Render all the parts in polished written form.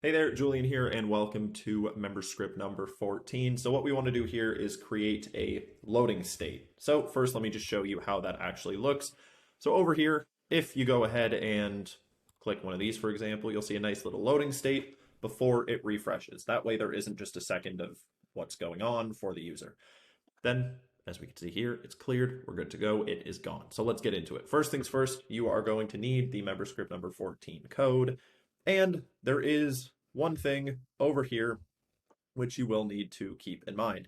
Hey there, Julian here, and welcome to member script number 14. So what we want to do here is create a loading state. So first, let me just show you how that actually looks. So over here, if you go ahead and click one of these, for example, you'll see a nice little loading state before it refreshes. That way there isn't just a second of what's going on for the user. Then, as we can see here, it's cleared, we're good to go, it is gone. So let's get into it. First things first, you are going to need the member script number 14 code. And there is one thing over here which you will need to keep in mind.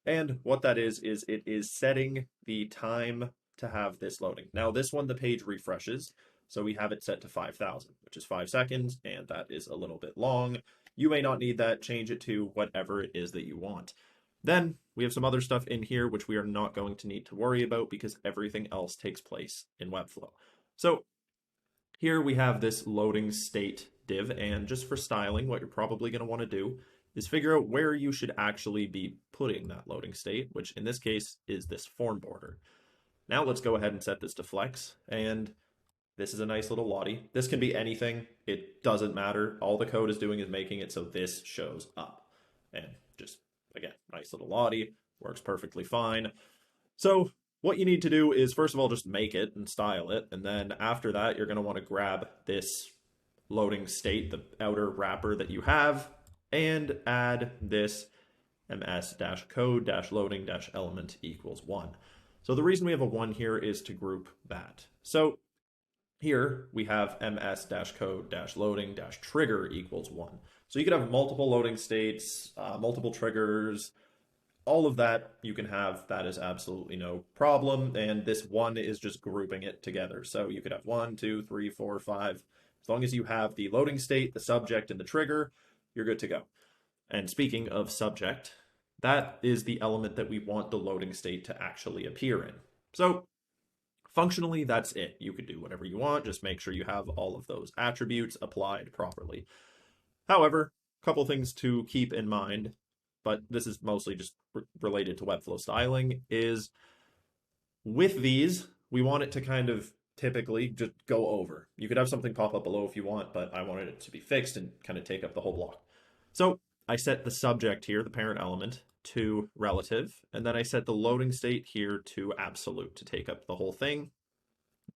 And what that is it is setting the time to have this loading. Now this one, the page refreshes, so we have it set to 5,000, which is 5 seconds, and that is a little bit long. You may not need that, change it to whatever it is that you want. Then we have some other stuff in here which we are not going to need to worry about because everything else takes place in Webflow. So here we have this loading state div, and just for styling, what you're probably going to want to do is figure out where you should actually be putting that loading state, which in this case is this form border. Now let's go ahead and set this to flex, and this is a nice little lottie. This can be anything, it doesn't matter. All the code is doing is making it so this shows up. And just, again, nice little lottie, works perfectly fine. So what you need to do is, first of all, just make it and style it. And then after that, you're going to want to grab this loading state, the outer wrapper that you have, and add this ms-code-loading-element equals 1. So the reason we have a 1 here is to group that. So here we have ms-code-loading-trigger equals 1. So you could have multiple loading states, multiple triggers, all of that you can have. That is absolutely no problem. And this 1 is just grouping it together. So you could have 1, 2, 3, 4, 5. As long as you have the loading state, the subject, and the trigger, you're good to go. And speaking of subject, that is the element that we want the loading state to actually appear in. So functionally, that's it. You could do whatever you want. Just make sure you have all of those attributes applied properly. However, a couple things to keep in mind, but this is mostly just related to Webflow styling, is with these, we want it to kind of typically just go over. You could have something pop up below if you want, but I wanted it to be fixed and kind of take up the whole block. So I set the subject here, the parent element, to relative, and then I set the loading state here to absolute to take up the whole thing.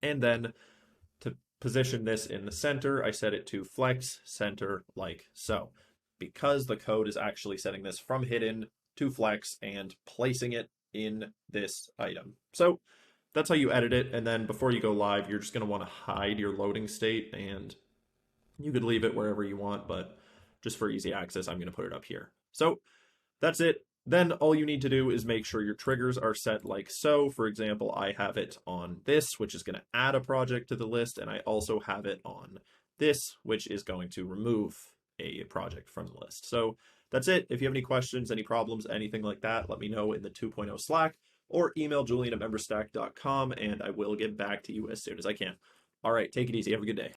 And then to position this in the center, I set it to flex center like so, because the code is actually setting this from hidden to flex and placing it in this item. So that's how you edit it. And then before you go live, you're just going to want to hide your loading state, and you could leave it wherever you want, but just for easy access, I'm going to put it up here. So that's it. Then all you need to do is make sure your triggers are set like so. For example, I have it on this, which is going to add a project to the list, and I also have it on this, which is going to remove a project from the list. So that's it. If you have any questions, any problems, anything like that, let me know in the 2.0 Slack or email Julian at memberstack.com, and I will get back to you as soon as I can. All right, take it easy. Have a good day.